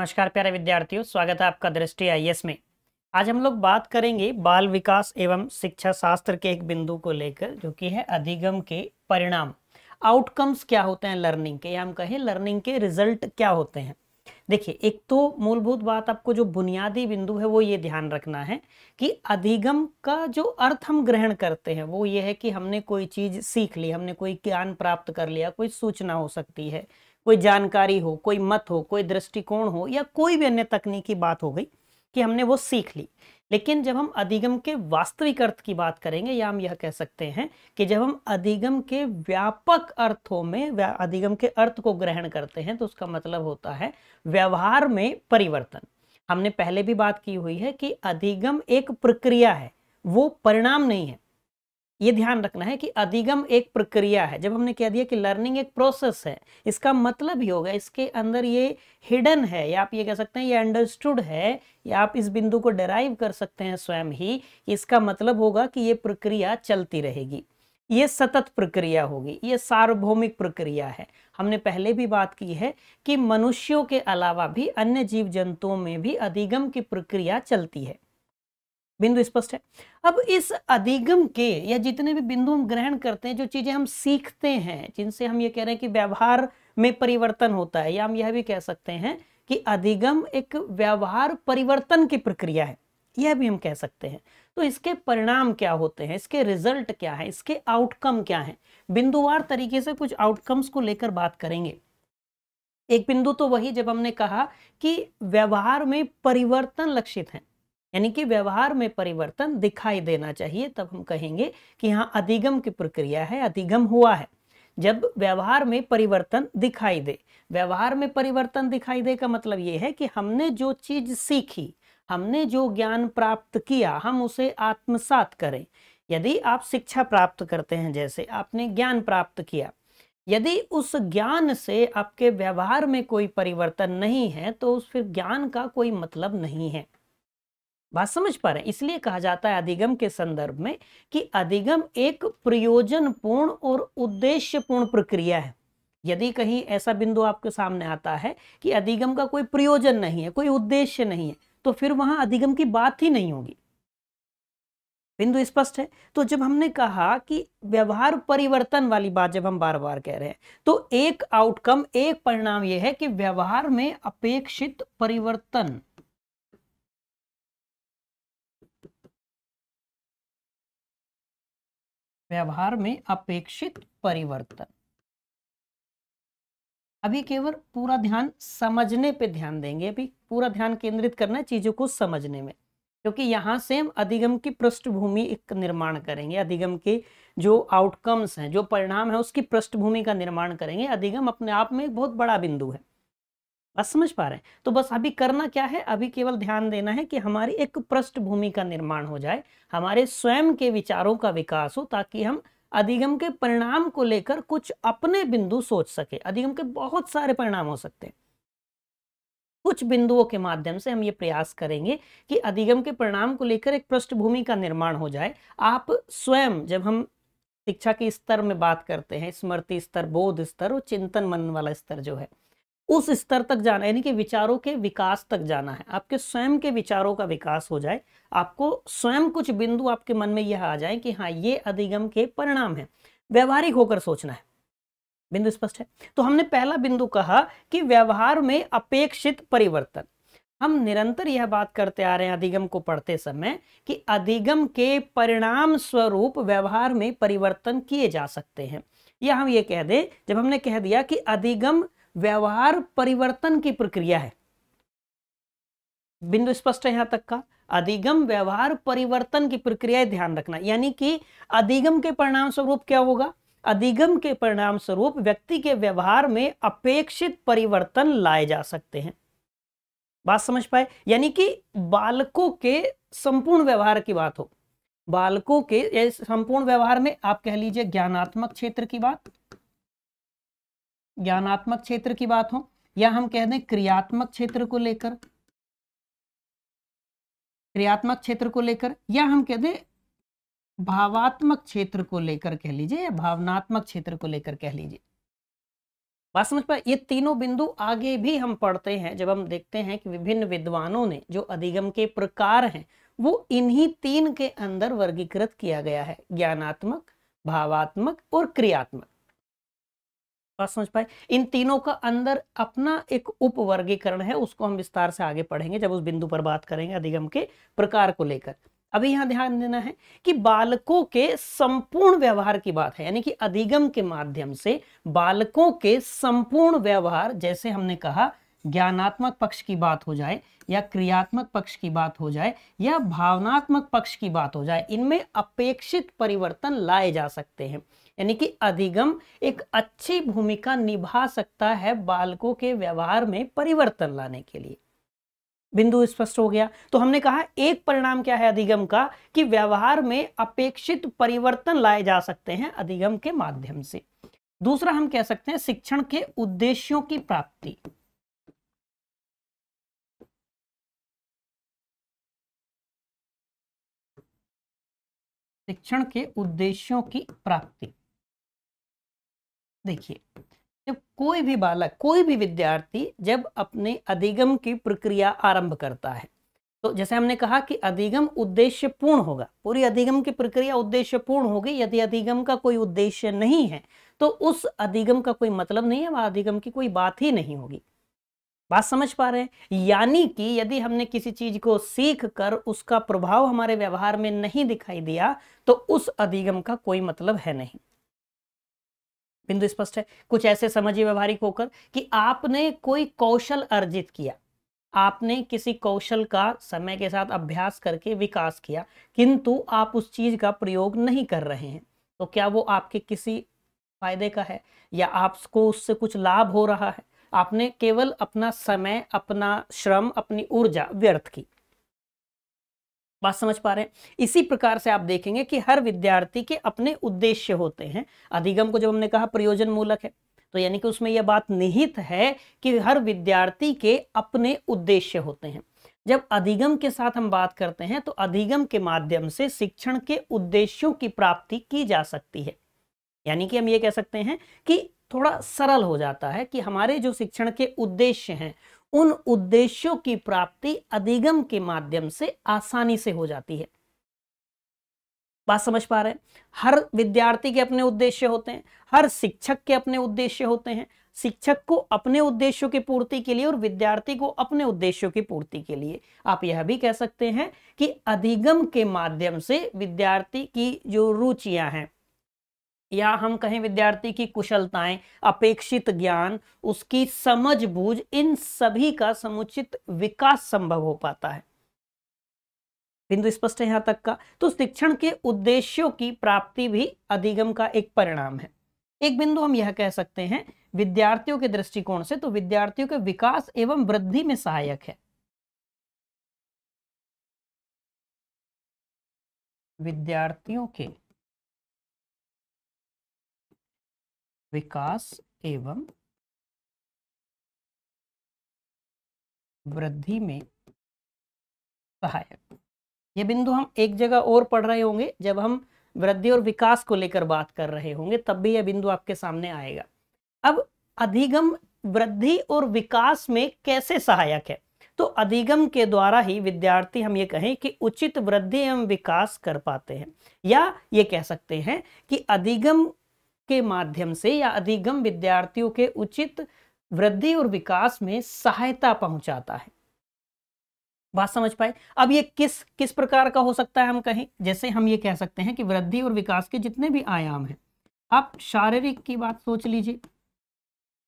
नमस्कार प्यारे विद्यार्थियों, स्वागत है आपका दृष्टि आईएएस में। आज हम लोग बात करेंगे बाल विकास एवं शिक्षा शास्त्र के एक बिंदु को लेकर, जो कि है अधिगम के परिणाम। आउटकम्स क्या होते हैं लर्निंग के, या हम कहें लर्निंग के रिजल्ट क्या होते हैं। देखिए, एक तो मूलभूत बात आपको जो बुनियादी बिंदु है वो ये ध्यान रखना है कि अधिगम का जो अर्थ हम ग्रहण करते हैं वो ये है कि हमने कोई चीज सीख ली, हमने कोई ज्ञान प्राप्त कर लिया, कोई सूचना हो सकती है, कोई जानकारी हो, कोई मत हो, कोई दृष्टिकोण हो, या कोई भी अन्य तकनीकी बात हो गई कि हमने वो सीख ली। लेकिन जब हम अधिगम के वास्तविक अर्थ की बात करेंगे, या हम यह कह सकते हैं कि जब हम अधिगम के व्यापक अर्थों में अधिगम के अर्थ को ग्रहण करते हैं, तो उसका मतलब होता है व्यवहार में परिवर्तन। हमने पहले भी बात की हुई है कि अधिगम एक प्रक्रिया है, वो परिणाम नहीं है। ये ध्यान रखना है कि अधिगम एक प्रक्रिया है। जब हमने कह दिया कि लर्निंग एक प्रोसेस है, इसका मतलब ही होगा इसके अंदर ये हिडन है, या आप ये कह सकते हैं ये अंडरस्टूड है, या आप इस बिंदु को डिराइव कर सकते हैं स्वयं ही। इसका मतलब होगा कि ये प्रक्रिया चलती रहेगी, ये सतत प्रक्रिया होगी, ये सार्वभौमिक प्रक्रिया है। हमने पहले भी बात की है कि मनुष्यों के अलावा भी अन्य जीव जंतुओं में भी अधिगम की प्रक्रिया चलती है। बिंदु स्पष्ट है। अब इस अधिगम के या जितने भी बिंदु हम ग्रहण करते हैं, जो चीजें हम सीखते हैं, जिनसे हम ये कह रहे हैं कि व्यवहार में परिवर्तन होता है, या हम यह भी कह सकते हैं कि अधिगम एक व्यवहार परिवर्तन की प्रक्रिया है, यह भी हम कह सकते हैं। तो इसके परिणाम क्या होते हैं, इसके रिजल्ट क्या है, इसके आउटकम क्या है, बिंदुवार तरीके से कुछ आउटकम्स को लेकर बात करेंगे। एक बिंदु तो वही जब हमने कहा कि व्यवहार में परिवर्तन लक्षित है, यानी कि व्यवहार में परिवर्तन दिखाई देना चाहिए, तब हम कहेंगे कि हाँ अधिगम की प्रक्रिया है, अधिगम हुआ है। जब व्यवहार में परिवर्तन दिखाई दे, व्यवहार में परिवर्तन दिखाई दे का मतलब ये है कि हमने जो चीज सीखी, हमने जो ज्ञान प्राप्त किया, हम उसे आत्मसात करें। यदि आप शिक्षा प्राप्त करते हैं, जैसे आपने ज्ञान प्राप्त किया, यदि उस ज्ञान से आपके व्यवहार में कोई परिवर्तन नहीं है, तो उस फिर ज्ञान का कोई मतलब नहीं है। बात समझ पा रहे हैं? इसलिए कहा जाता है अधिगम के संदर्भ में कि अधिगम एक प्रयोजनपूर्ण और उद्देश्यपूर्ण प्रक्रिया है। यदि कहीं ऐसा बिंदु आपके सामने आता है कि अधिगम का कोई प्रयोजन नहीं है, कोई उद्देश्य नहीं है, तो फिर वहां अधिगम की बात ही नहीं होगी। बिंदु स्पष्ट है। तो जब हमने कहा कि व्यवहार परिवर्तन वाली बात जब हम बार बार कह रहे हैं, तो एक आउटकम, एक परिणाम यह है कि व्यवहार में अपेक्षित परिवर्तन, व्यवहार में अपेक्षित परिवर्तन। अभी केवल पूरा ध्यान समझने पे ध्यान देंगे, अभी पूरा ध्यान केंद्रित करना है चीजों को समझने में, क्योंकि यहां से हम अधिगम की पृष्ठभूमि एक निर्माण करेंगे। अधिगम के जो आउटकम्स हैं, जो परिणाम है, उसकी पृष्ठभूमि का निर्माण करेंगे। अधिगम अपने आप में एक बहुत बड़ा बिंदु है। बस समझ पा रहे हैं? तो बस अभी करना क्या है, अभी केवल ध्यान देना है कि हमारी एक पृष्ठभूमि का निर्माण हो जाए, हमारे स्वयं के विचारों का विकास हो, ताकि हम अधिगम के परिणाम को लेकर कुछ अपने बिंदु सोच सके। अधिगम के बहुत सारे परिणाम हो सकते हैं, कुछ बिंदुओं के माध्यम से हम ये प्रयास करेंगे कि अधिगम के परिणाम को लेकर एक पृष्ठभूमि का निर्माण हो जाए। आप स्वयं, जब हम शिक्षा के स्तर में बात करते हैं, स्मृति स्तर, बोध स्तर और चिंतन मनन वाला स्तर जो है, उस स्तर तक जाना, यानी कि विचारों के विकास तक जाना है। आपके स्वयं के विचारों का विकास हो जाए, आपको स्वयं कुछ बिंदु आपके मन में यह आ जाए कि हाँ ये अधिगम के परिणाम है। व्यवहारिक होकर सोचना है। बिंदु स्पष्ट है? तो हमने पहला बिंदु कहा कि व्यवहार में अपेक्षित परिवर्तन। हम निरंतर यह बात करते आ रहे हैं अधिगम को पढ़ते समय कि अधिगम के परिणाम स्वरूप व्यवहार में परिवर्तन किए जा सकते हैं। या हम ये कह दें, जब हमने कह दिया कि अधिगम व्यवहार परिवर्तन की प्रक्रिया है, बिंदु स्पष्ट है यहां तक का? अधिगम व्यवहार परिवर्तन की प्रक्रिया, ध्यान रखना। यानी कि अधिगम के परिणाम स्वरूप क्या होगा? अधिगम के परिणाम स्वरूप व्यक्ति के व्यवहार में अपेक्षित परिवर्तन लाए जा सकते हैं। बात समझ पाए? यानी कि बालकों के संपूर्ण व्यवहार की बात हो, बालकों के संपूर्ण व्यवहार में आप कह लीजिए ज्ञानात्मक क्षेत्र की बात, ज्ञानात्मक क्षेत्र की बात हो, या हम कह दें क्रियात्मक क्षेत्र को लेकर, क्रियात्मक क्षेत्र को लेकर, या हम कह दें भावात्मक क्षेत्र को लेकर कह लीजिए, या भावनात्मक क्षेत्र को लेकर कह लीजिए। बात समझ पाए। ये तीनों बिंदु आगे भी हम पढ़ते हैं जब हम देखते हैं कि विभिन्न विद्वानों ने जो अधिगम के प्रकार हैं वो इन्हीं तीन के अंदर वर्गीकृत किया गया है, ज्ञानात्मक, भावात्मक और क्रियात्मक। बात समझ पाए। इन तीनों का अंदर अपना एक उप वर्गीकरण है, उसको हम विस्तार से आगे पढ़ेंगे जब उस बिंदु पर बात करेंगे अधिगम के प्रकार को लेकर। अभी यहां ध्यान देना है कि बालकों के संपूर्ण व्यवहार की बात है, यानी कि अधिगम के माध्यम से बालकों के संपूर्ण व्यवहार, जैसे हमने कहा ज्ञानात्मक पक्ष की बात हो जाए या क्रियात्मक पक्ष की बात हो जाए या भावनात्मक पक्ष की बात हो जाए, इनमें अपेक्षित परिवर्तन लाए जा सकते हैं। यानी कि अधिगम एक अच्छी भूमिका निभा सकता है बालकों के व्यवहार में परिवर्तन लाने के लिए। बिंदु स्पष्ट हो गया। तो हमने कहा एक परिणाम क्या है अधिगम का, कि व्यवहार में अपेक्षित परिवर्तन लाए जा सकते हैं अधिगम के माध्यम से। दूसरा हम कह सकते हैं शिक्षण के उद्देश्यों की प्राप्ति। शिक्षण के उद्देश्यों की प्राप्ति। देखिए, जब कोई भी बालक, कोई भी विद्यार्थी जब अपने अधिगम की प्रक्रिया आरंभ करता है, तो जैसे हमने कहा कि अधिगम उद्देश्यपूर्ण होगा, पूरी अधिगम की प्रक्रिया उद्देश्यपूर्ण होगी। यदि अधिगम का कोई उद्देश्य नहीं है तो उस अधिगम का कोई मतलब नहीं है, वह अधिगम की कोई बात ही नहीं होगी। बात समझ पा रहे हैं। यानी कि यदि हमने किसी चीज को सीख कर उसका प्रभाव हमारे व्यवहार में नहीं दिखाई दिया तो उस अधिगम का कोई मतलब है नहीं। बिंदु स्पष्ट है। कुछ ऐसे समझिए व्यवहारिक होकर कि आपने कोई कौशल अर्जित किया, आपने किसी कौशल का समय के साथ अभ्यास करके विकास किया, किंतु आप उस चीज का प्रयोग नहीं कर रहे हैं, तो क्या वो आपके किसी फायदे का है या आपको उससे कुछ लाभ हो रहा है? आपने केवल अपना समय, अपना श्रम, अपनी ऊर्जा व्यर्थ की। बात समझ पा रहे हैं। इसी प्रकार से आप देखेंगे कि हर विद्यार्थी के अपने उद्देश्य होते हैं। अधिगम को जब हमने कहा प्रयोजन मूलक है, तो यानी कि उसमें यह बात निहित है कि हर विद्यार्थी के अपने उद्देश्य होते हैं। जब अधिगम के साथ हम बात करते हैं तो अधिगम के माध्यम से शिक्षण के उद्देश्यों की प्राप्ति की जा सकती है। यानी कि हम ये कह सकते हैं कि थोड़ा सरल हो जाता है कि हमारे जो शिक्षण के उद्देश्य हैं उन उद्देश्यों की प्राप्ति अधिगम के माध्यम से आसानी से हो जाती है। बात समझ पा रहे हैं। हर विद्यार्थी के अपने उद्देश्य होते हैं, हर शिक्षक के अपने उद्देश्य होते हैं। शिक्षक को अपने उद्देश्यों की पूर्ति के लिए और विद्यार्थी को अपने उद्देश्यों की पूर्ति के लिए। आप यह भी कह सकते हैं कि अधिगम के माध्यम से विद्यार्थी की जो रुचियां हैं या हम कहें विद्यार्थी की कुशलताएं, अपेक्षित ज्ञान, उसकी समझ बूझ, इन सभी का समुचित विकास संभव हो पाता है। बिंदु स्पष्ट है यहां तक का। तो शिक्षण के उद्देश्यों की प्राप्ति भी अधिगम का एक परिणाम है। एक बिंदु हम यह कह सकते हैं विद्यार्थियों के दृष्टिकोण से, तो विद्यार्थियों के विकास एवं वृद्धि में सहायक है। विद्यार्थियों के विकास एवं वृद्धि में सहायक। ये बिंदु हम एक जगह और पढ़ रहे होंगे जब हम वृद्धि और विकास को लेकर बात कर रहे होंगे, तब भी यह बिंदु आपके सामने आएगा। अब अधिगम वृद्धि और विकास में कैसे सहायक है? तो अधिगम के द्वारा ही विद्यार्थी, हम ये कहें कि उचित वृद्धि एवं विकास कर पाते हैं, या ये कह सकते हैं कि अधिगम के माध्यम से या अधिगम विद्यार्थियों के उचित वृद्धि और विकास में सहायता पहुंचाता है। बात समझ पाए। अब ये किस किस प्रकार का हो सकता है? हम कहें, जैसे हम ये कह सकते हैं कि वृद्धि और विकास के जितने भी आयाम हैं, आप शारीरिक की बात सोच लीजिए,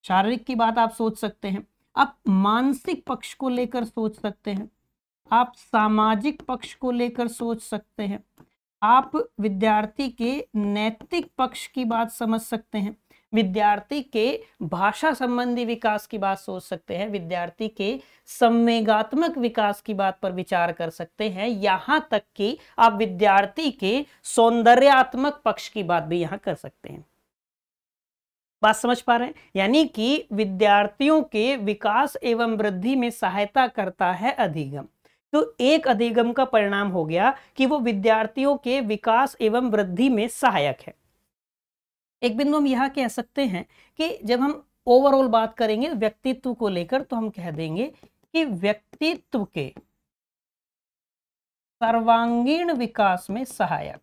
शारीरिक की बात आप सोच सकते हैं, आप मानसिक पक्ष को लेकर सोच सकते हैं, आप सामाजिक पक्ष को लेकर सोच सकते हैं, आप विद्यार्थी के नैतिक पक्ष की बात समझ सकते हैं, विद्यार्थी के भाषा संबंधी विकास की बात सोच सकते हैं, विद्यार्थी के संवेगात्मक विकास की बात पर विचार कर सकते हैं, यहां तक कि आप विद्यार्थी के सौंदर्यात्मक पक्ष की बात भी यहां कर सकते हैं। बात समझ पा रहे हैं? यानी कि विद्यार्थियों के विकास एवं वृद्धि में सहायता करता है अधिगम। तो एक अधिगम का परिणाम हो गया कि वो विद्यार्थियों के विकास एवं वृद्धि में सहायक है। एक बिंदु हम यह कह सकते हैं कि जब हम ओवरऑल बात करेंगे व्यक्तित्व को लेकर तो हम कह देंगे कि व्यक्तित्व के सर्वांगीण विकास में सहायक,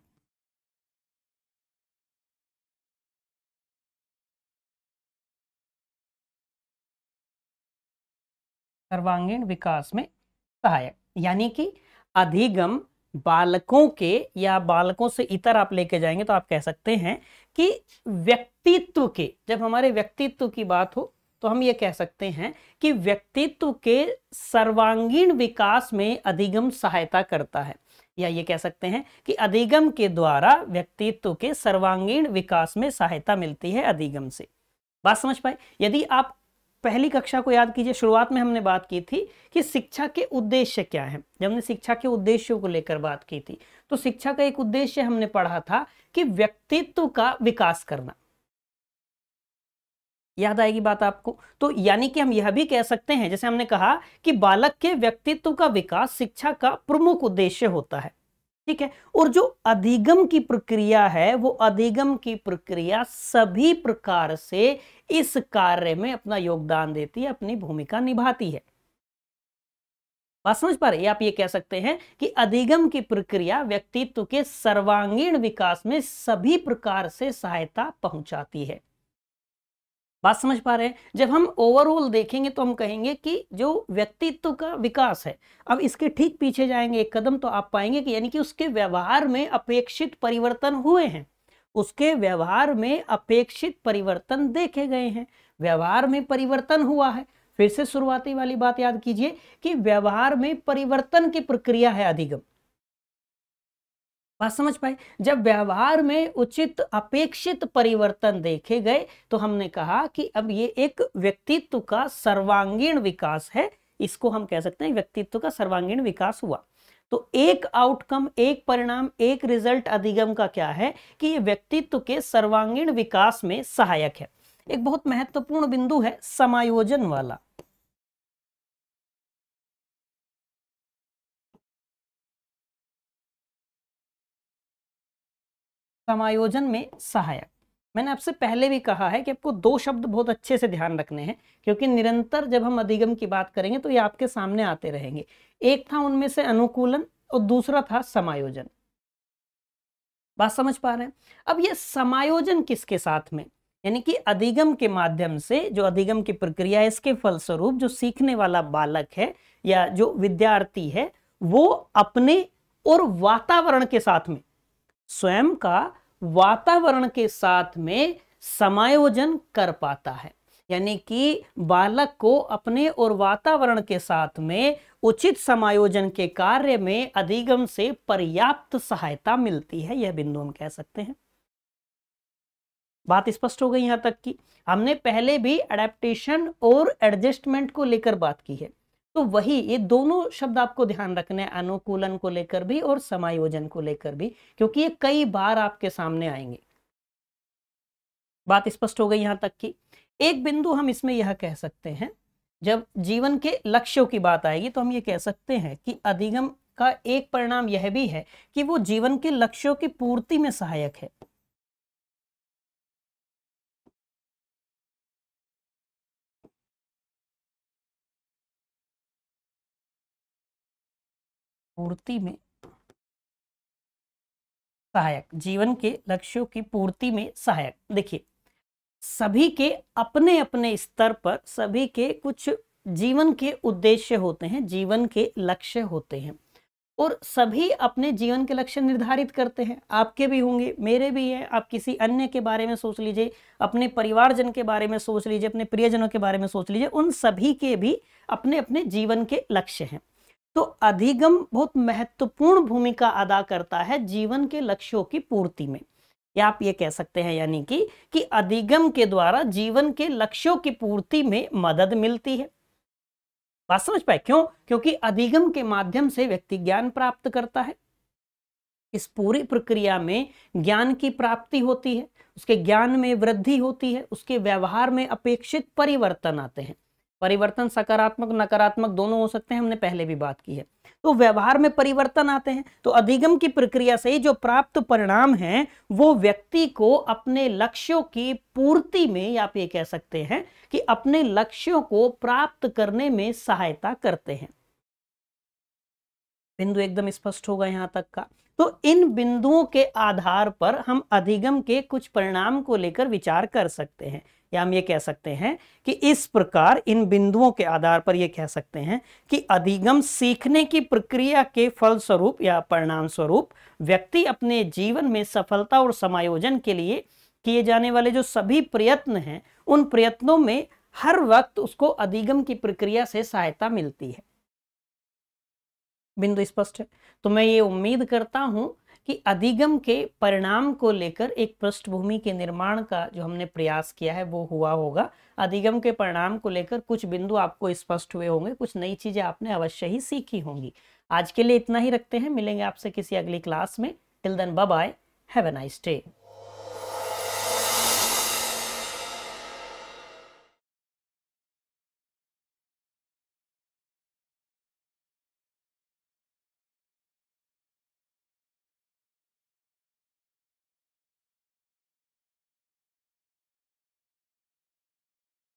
सर्वांगीण विकास में सहायक, यानी कि अधिगम बालकों के या बालकों से इतर आप लेके जाएंगे तो आप कह सकते हैं कि व्यक्तित्व के, जब हमारे व्यक्तित्व की बात हो तो हम ये कह सकते हैं कि व्यक्तित्व के सर्वांगीण विकास में अधिगम सहायता करता है, या ये कह सकते हैं कि अधिगम के द्वारा व्यक्तित्व के सर्वांगीण विकास में सहायता मिलती है अधिगम से। बात समझ पाए? यदि आप पहली कक्षा को याद कीजिए, शुरुआत में हमने बात की थी कि शिक्षा के उद्देश्य क्या है। जब हमने शिक्षा के उद्देश्यों को लेकर बात की थी तो शिक्षा का एक उद्देश्य हमने पढ़ा था कि व्यक्तित्व का विकास करना। याद आएगी बात आपको? तो यानी कि हम यह भी कह सकते हैं, जैसे हमने कहा कि बालक के व्यक्तित्व का विकास शिक्षा का प्रमुख उद्देश्य होता है, ठीक है। और जो अधिगम की प्रक्रिया है वो अधिगम की प्रक्रिया सभी प्रकार से इस कार्य में अपना योगदान देती है, अपनी भूमिका निभाती है। बात समझ पा रहे हैं? आप ये कह सकते हैं कि अधिगम की प्रक्रिया व्यक्तित्व के सर्वांगीण विकास में सभी प्रकार से सहायता पहुंचाती है। बात समझ पा रहे हैं? जब हम ओवरऑल देखेंगे तो हम कहेंगे कि जो व्यक्तित्व का विकास है, अब इसके ठीक पीछे जाएंगे एक कदम तो आप पाएंगे कि यानी कि उसके व्यवहार में अपेक्षित परिवर्तन हुए हैं, उसके व्यवहार में अपेक्षित परिवर्तन देखे गए हैं, व्यवहार में परिवर्तन हुआ है। फिर से शुरुआती वाली बात याद कीजिए कि व्यवहार में परिवर्तन की प्रक्रिया है अधिगम। बात समझ पाए? जब व्यवहार में उचित अपेक्षित परिवर्तन देखे गए तो हमने कहा कि अब ये एक व्यक्तित्व का सर्वांगीण विकास है, इसको हम कह सकते हैं व्यक्तित्व का सर्वांगीण विकास हुआ। तो एक आउटकम, एक परिणाम, एक रिजल्ट अधिगम का क्या है कि ये व्यक्तित्व के सर्वांगीण विकास में सहायक है। एक बहुत महत्वपूर्ण बिंदु है समायोजन वाला। समायोजन में सहायक, मैंने आपसे पहले भी कहा है कि आपको दो शब्द बहुत अच्छे से ध्यान रखने हैं, क्योंकि निरंतर जब हम अधिगम की बात करेंगे तो ये आपके सामने आते रहेंगे। एक था उनमें से अनुकूलन और दूसरा था समायोजन। बात समझ पा रहे हैं? अब ये समायोजन किसके साथ में, यानी कि अधिगम के माध्यम से जो अधिगम की प्रक्रिया है इसके फलस्वरूप जो सीखने वाला बालक है या जो विद्यार्थी है वो अपने और वातावरण के साथ में, स्वयं का वातावरण के साथ में समायोजन कर पाता है। यानी कि बालक को अपने और वातावरण के साथ में उचित समायोजन के कार्य में अधिगम से पर्याप्त सहायता मिलती है, यह बिंदु हम कह सकते हैं। बात स्पष्ट हो गई यहां तक की? हमने पहले भी एडेप्टेशन और एडजस्टमेंट को लेकर बात की है, तो वही ये दोनों शब्द आपको ध्यान रखने हैं, अनुकूलन को लेकर भी और समायोजन को लेकर भी, क्योंकि ये कई बार आपके सामने आएंगे। बात स्पष्ट हो गई यहां तक की? एक बिंदु हम इसमें यह कह सकते हैं, जब जीवन के लक्ष्यों की बात आएगी तो हम ये कह सकते हैं कि अधिगम का एक परिणाम यह भी है कि वो जीवन के लक्ष्यों की पूर्ति में सहायक है। पूर्ति में सहायक, जीवन के लक्ष्यों की पूर्ति में सहायक। देखिए, सभी के अपने अपने स्तर पर सभी के कुछ जीवन के उद्देश्य होते हैं, जीवन के लक्ष्य होते हैं, और सभी अपने जीवन के लक्ष्य निर्धारित करते हैं। आपके भी होंगे, मेरे भी हैं, आप किसी अन्य के बारे में सोच लीजिए, अपने परिवारजन के बारे में सोच लीजिए, अपने प्रियजनों के बारे में सोच लीजिए, उन सभी के भी अपने अपने जीवन के लक्ष्य हैं। तो अधिगम बहुत महत्वपूर्ण भूमिका अदा करता है जीवन के लक्ष्यों की पूर्ति में, या आप ये कह सकते हैं यानी कि अधिगम के द्वारा जीवन के लक्ष्यों की पूर्ति में मदद मिलती है। बात समझ पाए? क्यों? क्योंकि अधिगम के माध्यम से व्यक्ति ज्ञान प्राप्त करता है, इस पूरी प्रक्रिया में ज्ञान की प्राप्ति होती है, उसके ज्ञान में वृद्धि होती है, उसके व्यवहार में अपेक्षित परिवर्तन आते हैं। परिवर्तन सकारात्मक नकारात्मक दोनों हो सकते हैं, हमने पहले भी बात की है। तो व्यवहार में परिवर्तन आते हैं, तो अधिगम की प्रक्रिया से जो प्राप्त परिणाम हैं वो व्यक्ति को अपने लक्ष्यों की पूर्ति में, या आप ये कह सकते हैं कि अपने लक्ष्यों को प्राप्त करने में सहायता करते हैं। बिंदु एकदम स्पष्ट होगा यहां तक का। तो इन बिंदुओं के आधार पर हम अधिगम के कुछ परिणाम को लेकर विचार कर सकते हैं, या हम ये कह सकते हैं कि इस प्रकार इन बिंदुओं के आधार पर ये कह सकते हैं कि अधिगम सीखने की प्रक्रिया के फलस्वरूप या परिणाम स्वरूप व्यक्ति अपने जीवन में सफलता और समायोजन के लिए किए जाने वाले जो सभी प्रयत्न हैं उन प्रयत्नों में हर वक्त उसको अधिगम की प्रक्रिया से सहायता मिलती है। बिंदु स्पष्ट है। तो मैं ये उम्मीद करता हूं कि अधिगम के परिणाम को लेकर एक पृष्ठभूमि के निर्माण का जो हमने प्रयास किया है वो हुआ होगा। अधिगम के परिणाम को लेकर कुछ बिंदु आपको स्पष्ट हुए होंगे, कुछ नई चीजें आपने अवश्य ही सीखी होंगी। आज के लिए इतना ही रखते हैं, मिलेंगे आपसे किसी अगली क्लास में। Till then bye bye, have a nice day.